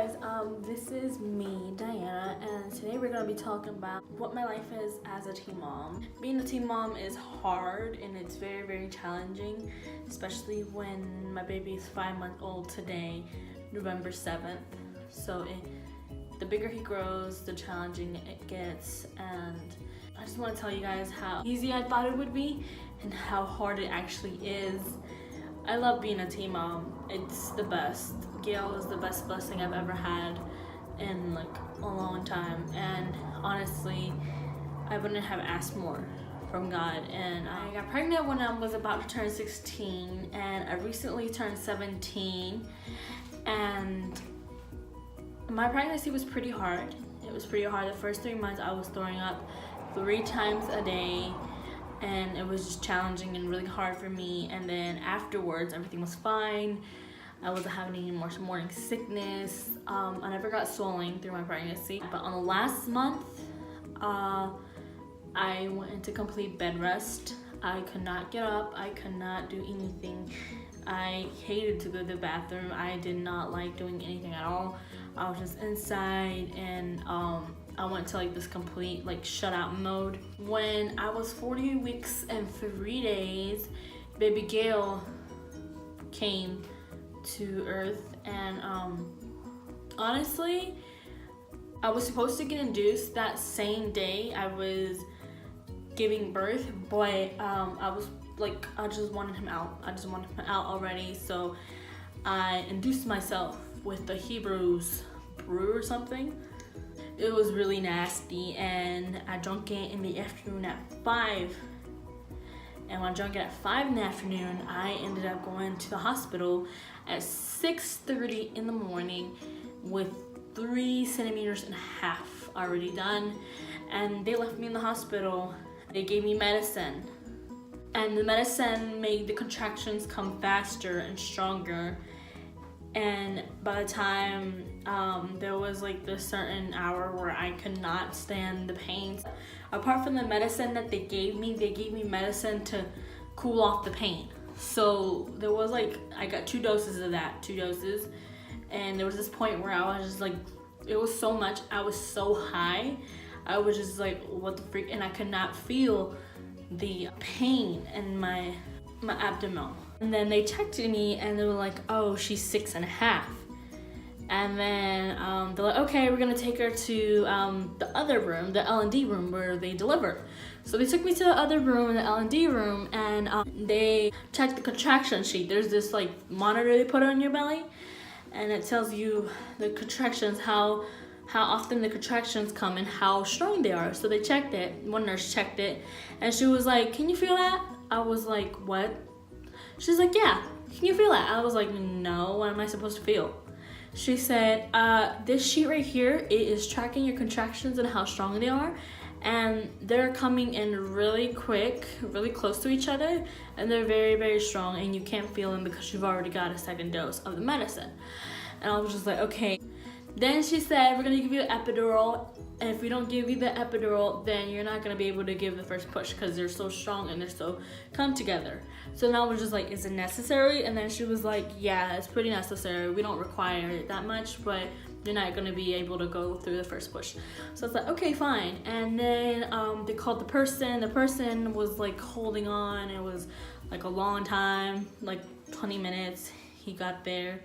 guys, this is me, Diana, and today we're going to be talking about what my life is as a teen mom. Being a teen mom is hard and it's very, very challenging, especially when my baby is 5 months old today, November 7th. So the bigger he grows, the challenging it gets, and I just want to tell you guys how easy I thought it would be and how hard it actually is. I love being a teen mom. It's the best. Gail is the best blessing I've ever had in like a long time, and honestly I wouldn't have asked more from God. And I got pregnant when I was about to turn 16, and I recently turned 17, and my pregnancy was pretty hard. It was pretty hard. The first 3 months I was throwing up 3 times a day, and it was just challenging and really hard for me. And then afterwards everything was fine. I wasn't having any more morning sickness. I never got swelling through my pregnancy, but on the last month I went into complete bed rest. I could not get up, I could not do anything. I hated to go to the bathroom. I did not like doing anything at all. I was just inside, and I went to like this complete like shutout mode. When I was 40 weeks and 3 days, baby Gail came to earth, and honestly I was supposed to get induced that same day I was giving birth, but I was like, I just wanted him out. I just wanted him out already, so I induced myself with the Hebrews brew or something. It was really nasty, and I drank it in the afternoon at 5. And when I drank it at 5 in the afternoon, I ended up going to the hospital at 6:30 in the morning with 3.5 centimeters already done. And they left me in the hospital. They gave me medicine. And the medicine made the contractions come faster and stronger. And by the time there was like this certain hour where I could not stand the pains. Apart from the medicine that they gave me medicine to cool off the pain. So there was like, I got 2 doses of that, 2 doses. And there was this point where I was just like, it was so much, I was so high. I was just like, what the freak? And I could not feel the pain in my abdomen. And then they checked me and they were like, oh, she's 6.5. And then they're like, okay, we're gonna take her to the other room, the L&D room where they deliver. So they took me to the other room, in the L&D room, and they checked the contraction sheet. There's this like monitor they put on your belly, and it tells you the contractions, how often the contractions come and how strong they are. So they checked it. One nurse checked it, and she was like, can you feel that? I was like, what? She's like, yeah, can you feel that? I was like, no, what am I supposed to feel? She said, this sheet right here, it is tracking your contractions and how strong they are. And they're coming in really quick, really close to each other. And they're very, very strong, and you can't feel them because you've already got a 2nd dose of the medicine. And I was just like, okay. Then she said, we're gonna give you an epidural. And if we don't give you the epidural, then you're not gonna be able to give the first push because they're so strong and they're so come together. So then I was just like, is it necessary? And then she was like, yeah, it's pretty necessary. We don't require it that much, but you're not gonna be able to go through the first push. So I was like, okay, fine. And then they called the person. The person was like holding on. It was like a long time, like 20 minutes. He got there.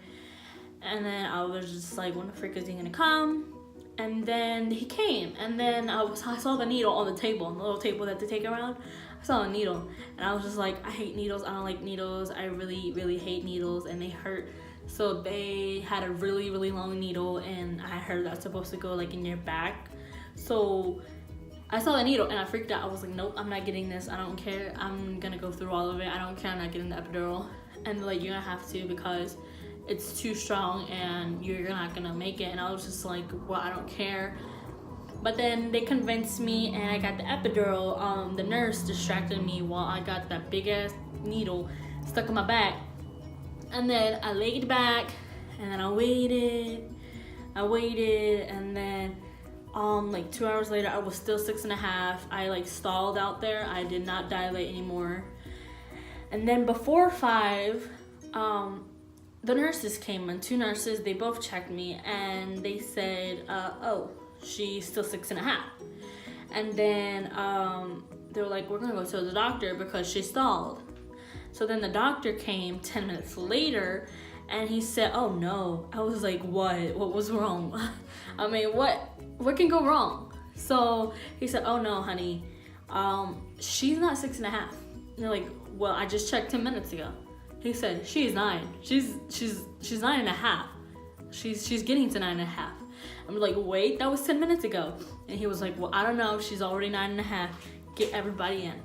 And then I was just like, when the frick is he gonna come? And then he came, and then I saw the needle on the table, the little table that they take around. I saw a needle, and I was just like, I hate needles. I don't like needles. I really, really hate needles, and they hurt. So they had a really, really long needle, and I heard that's supposed to go like in your back. So I saw the needle, and I freaked out. I was like, nope, I'm not getting this. I don't care. I'm gonna go through all of it. I don't care. I'm not getting the epidural. And like, you're gonna have to because it's too strong and you're not gonna make it. And I was just like, well, I don't care. But then they convinced me, and I got the epidural. The nurse distracted me while I got that big ass needle stuck in my back. And then I laid back, and then I waited, and then like 2 hours later I was still 6.5. I like stalled out there. I did not dilate anymore. And then before 5, the nurses came in, 2 nurses, they both checked me and they said, oh, she's still 6.5. And then they were like, we're gonna go to the doctor because she stalled. So then the doctor came 10 minutes later and he said, oh no. I was like, what was wrong? I mean, what can go wrong? So he said, oh no, honey, she's not 6.5. And they're like, well, I just checked 10 minutes ago. He said, she's 9. She's 9.5. She's getting to 9.5. I'm like, wait, that was 10 minutes ago. And he was like, well, I don't know. She's already 9.5. Get everybody in.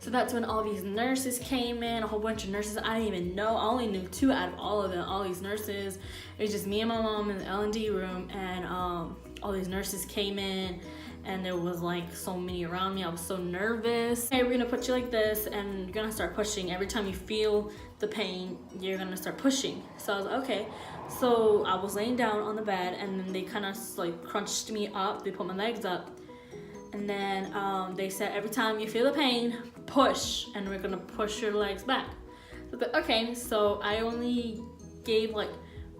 So that's when all these nurses came in, a whole bunch of nurses I didn't even know. I only knew 2 out of all of them, all these nurses. It was just me and my mom in the L&D room, and all these nurses came in, and there was like so many around me. I was so nervous. Hey, we're gonna put you like this, and you're gonna start pushing. Every time you feel the pain, you're gonna start pushing. So I was like, okay. So I was laying down on the bed, and then they kind of like crunched me up. They put my legs up, and then they said, every time you feel the pain, push, and we're gonna push your legs back. So I thought, okay, so I only gave like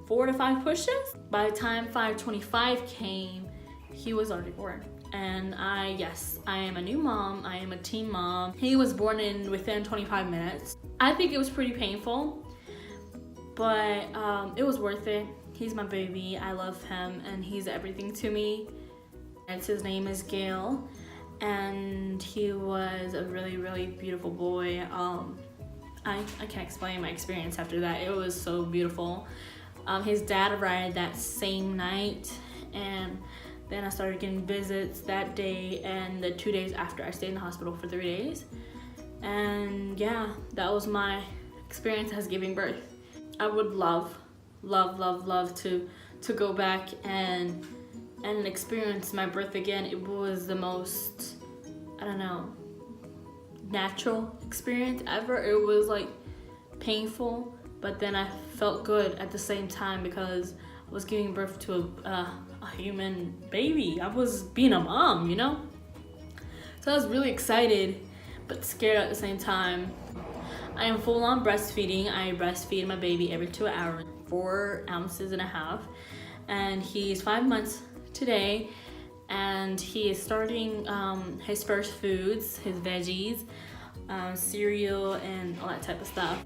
4 to 5 pushes. By the time 5:25 came, he was already born. And yes, I am a new mom. I am a teen mom. He was born within 25 minutes. I think it was pretty painful, but it was worth it. He's my baby. I love him, and he's everything to me. And his name is Gail, and he was a really, really beautiful boy. I can't explain my experience after that. It was so beautiful. His dad arrived that same night, and then I started getting visits that day, and the 2 days after, I stayed in the hospital for 3 days. And yeah, that was my experience as giving birth. I would love to go back and experience my birth again. It was the most, I don't know, natural experience ever. It was like painful, but then I felt good at the same time because I was giving birth to a human baby. I was being a mom, you know? So I was really excited, but scared at the same time. I am full on breastfeeding. I breastfeed my baby every 2 hours, 4.5 ounces. And he's 5 months today, and he is starting his first foods, his veggies, cereal, and all that type of stuff.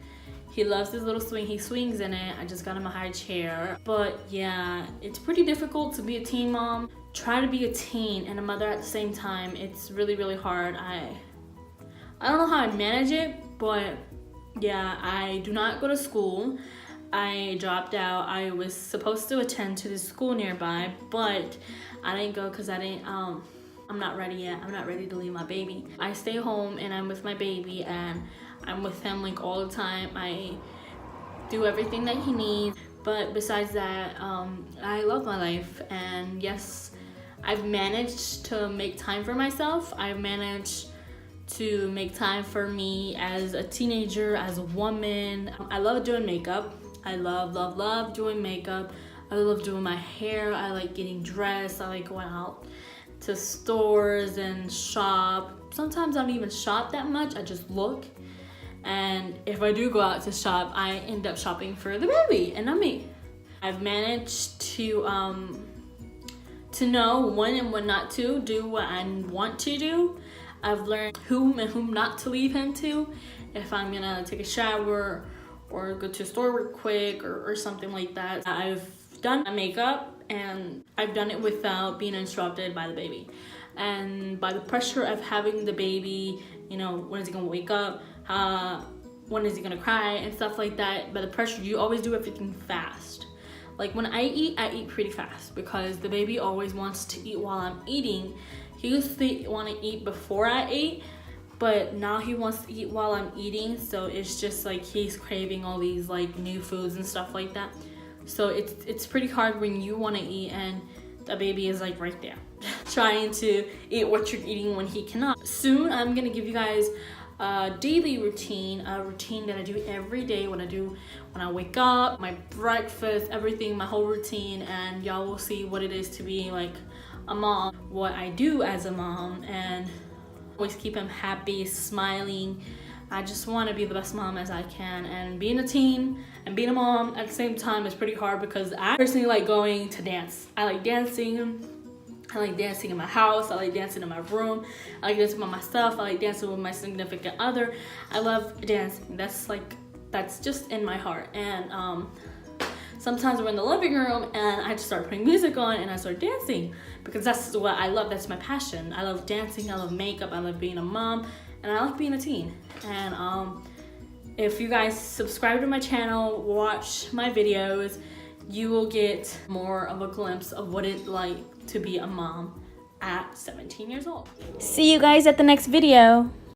He loves his little swing. He swings in it. I just got him a high chair. But yeah, it's pretty difficult to be a teen mom. Try to be a teen and a mother at the same time. It's really, really hard. I don't know how I manage it, but yeah, I do not go to school. I dropped out. I was supposed to attend to the school nearby, but I didn't go because I'm not ready yet. I'm not ready to leave my baby. I stay home and I'm with my baby, and I'm with him like all the time. I do everything that he needs. But besides that, I love my life. And yes, I've managed to make time for myself. I've managed to make time for me as a teenager, as a woman. I love doing makeup. I love doing makeup. I love doing my hair. I like getting dressed. I like going out to stores and shop. Sometimes I don't even shop that much. I just look. And if I do go out to shop, I end up shopping for the baby and not me. I've managed to know when and when not to do what I want to do. I've learned whom and whom not to leave him to. If I'm gonna take a shower or go to a store real quick or something like that. I've done my makeup, and I've done it without being interrupted by the baby. And by the pressure of having the baby, you know, when is he gonna wake up? When is he gonna cry and stuff like that. By the pressure, you always do everything fast. Like when I eat pretty fast because the baby always wants to eat while I'm eating. He used to want to eat before I ate, but now he wants to eat while I'm eating. So it's just like he's craving all these like new foods and stuff like that. So it's pretty hard when you want to eat and the baby is like right there trying to eat what you're eating when he cannot. Soon I'm gonna give you guys a daily routine, a routine that I do every day. When I wake up, my breakfast, everything, my whole routine, and y'all will see what it is to be like a mom, what I do as a mom, and always keep him happy, smiling, I just want to be the best mom as I can, and being a teen and being a mom at the same time is pretty hard because I personally like going to dance. I like dancing. I like dancing in my house. I like dancing in my room. I like dancing by myself. I like dancing with my significant other. I love dancing. That's just in my heart. And sometimes we're in the living room and I just start putting music on and I start dancing because that's what I love. That's my passion. I love dancing. I love makeup. I love being a mom, and I like being a teen. And if you guys subscribe to my channel, watch my videos, you will get more of a glimpse of what it's like to be a mom at 17 years old. See you guys at the next video.